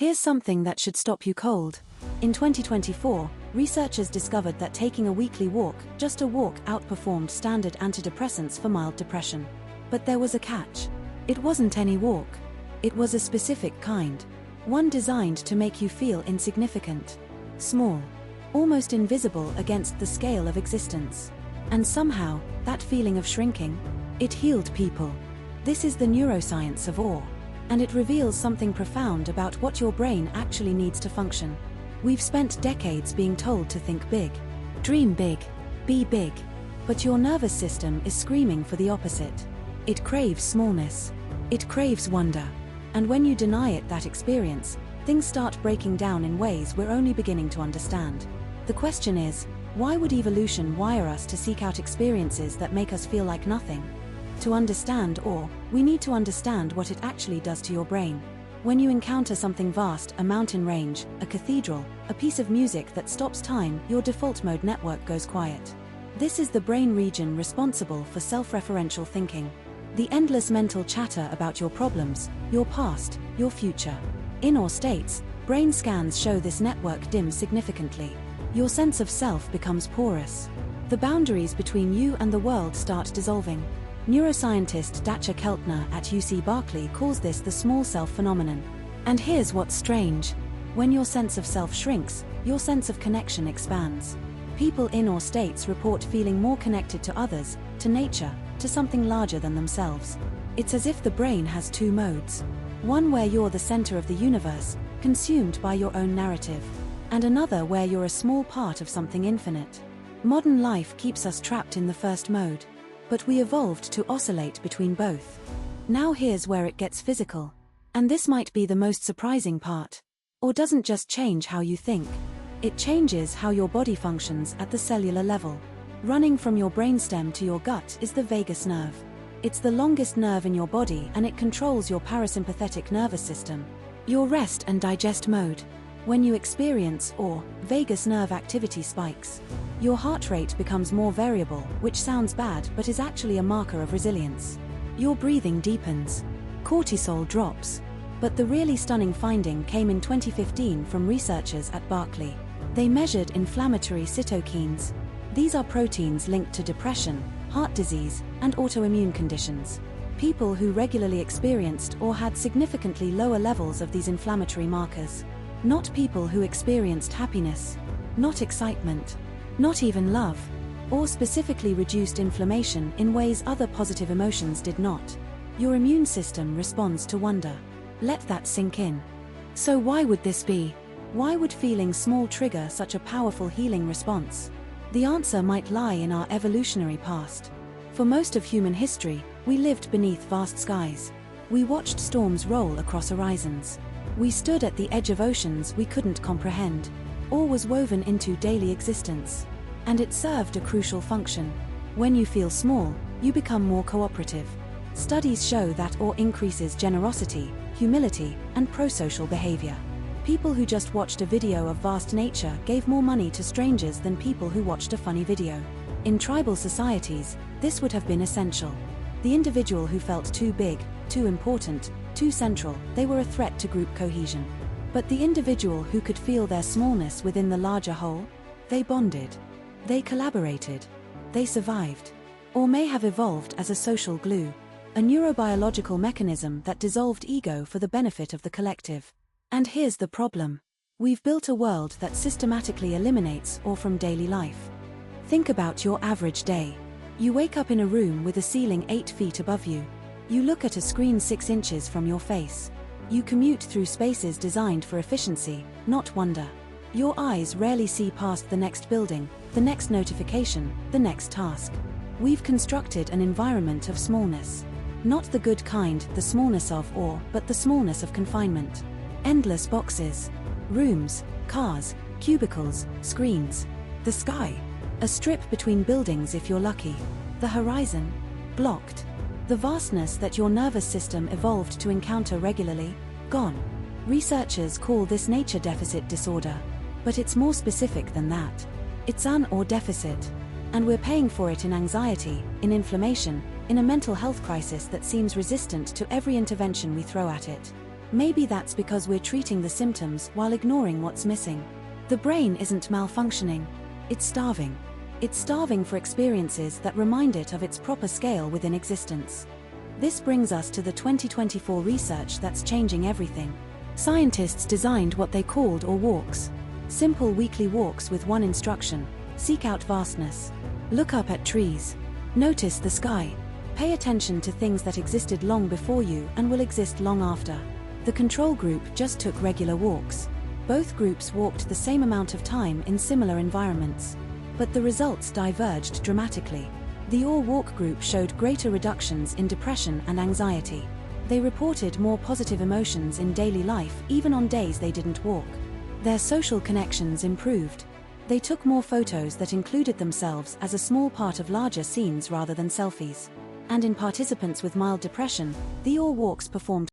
Here's something that should stop you cold. In 2024, researchers discovered that taking a weekly walk, just a walk, outperformed standard antidepressants for mild depression. But there was a catch. It wasn't any walk. It was a specific kind. One designed to make you feel insignificant, small, almost invisible against the scale of existence. And somehow, that feeling of shrinking, it healed people. This is the neuroscience of awe. And it reveals something profound about what your brain actually needs to function. We've spent decades being told to think big, dream big, be big. But your nervous system is screaming for the opposite. It craves smallness. It craves wonder. And when you deny it that experience, things start breaking down in ways we're only beginning to understand. The question is, why would evolution wire us to seek out experiences that make us feel like nothing? To understand awe, we need to understand what it actually does to your brain. When you encounter something vast, a mountain range, a cathedral, a piece of music that stops time, your default mode network goes quiet. This is the brain region responsible for self-referential thinking. The endless mental chatter about your problems, your past, your future. In awe states, brain scans show this network dim significantly. Your sense of self becomes porous. The boundaries between you and the world start dissolving. Neuroscientist Dacher Keltner at UC Berkeley calls this the small self phenomenon. And here's what's strange. When your sense of self shrinks, your sense of connection expands. People in awe states report feeling more connected to others, to nature, to something larger than themselves. It's as if the brain has two modes. One where you're the center of the universe, consumed by your own narrative. And another where you're a small part of something infinite. Modern life keeps us trapped in the first mode. But we evolved to oscillate between both. Now here's where it gets physical. And this might be the most surprising part. Awe doesn't just change how you think. It changes how your body functions at the cellular level. Running from your brainstem to your gut is the vagus nerve. It's the longest nerve in your body and it controls your parasympathetic nervous system, your rest and digest mode. When you experience awe, vagus nerve activity spikes. Your heart rate becomes more variable, which sounds bad but is actually a marker of resilience. Your breathing deepens. Cortisol drops. But the really stunning finding came in 2015 from researchers at Berkeley. They measured inflammatory cytokines. These are proteins linked to depression, heart disease, and autoimmune conditions. People who regularly experienced or had significantly lower levels of these inflammatory markers. Not people who experienced happiness, not excitement, not even love, or specifically reduced inflammation in ways other positive emotions did not. Your immune system responds to wonder. Let that sink in. So why would this be? Why would feeling small trigger such a powerful healing response? The answer might lie in our evolutionary past. For most of human history, we lived beneath vast skies. We watched storms roll across horizons. We stood at the edge of oceans we couldn't comprehend. Awe was woven into daily existence. And it served a crucial function. When you feel small, you become more cooperative. Studies show that awe increases generosity, humility, and pro-social behavior. People who just watched a video of vast nature gave more money to strangers than people who watched a funny video. In tribal societies, this would have been essential. The individual who felt too big, too important, too central, they were a threat to group cohesion. But the individual who could feel their smallness within the larger whole, they bonded. They collaborated. They survived. Or may have evolved as a social glue, a neurobiological mechanism that dissolved ego for the benefit of the collective. And here's the problem. We've built a world that systematically eliminates awe from daily life. Think about your average day. You wake up in a room with a ceiling 8 feet above you. You look at a screen 6 inches from your face. You commute through spaces designed for efficiency, not wonder. Your eyes rarely see past the next building, the next notification, the next task. We've constructed an environment of smallness. Not the good kind, the smallness of awe, but the smallness of confinement. Endless boxes. Rooms, cars, cubicles, screens. The sky. A strip between buildings if you're lucky. The horizon. Blocked. The vastness that your nervous system evolved to encounter regularly, gone. Researchers call this nature deficit disorder. But it's more specific than that. It's an awe deficit. And we're paying for it in anxiety, in inflammation, in a mental health crisis that seems resistant to every intervention we throw at it. Maybe that's because we're treating the symptoms while ignoring what's missing. The brain isn't malfunctioning. It's starving. It's starving for experiences that remind it of its proper scale within existence. This brings us to the 2024 research that's changing everything. Scientists designed what they called or walks. Simple weekly walks with one instruction: seek out vastness. Look up at trees. Notice the sky. Pay attention to things that existed long before you and will exist long after. The control group just took regular walks. Both groups walked the same amount of time in similar environments. But the results diverged dramatically. The or walk group showed greater reductions in depression and anxiety. They reported more positive emotions in daily life even on days they didn't walk. Their social connections improved. They took more photos that included themselves as a small part of larger scenes rather than selfies. And in participants with mild depression, the or walks performed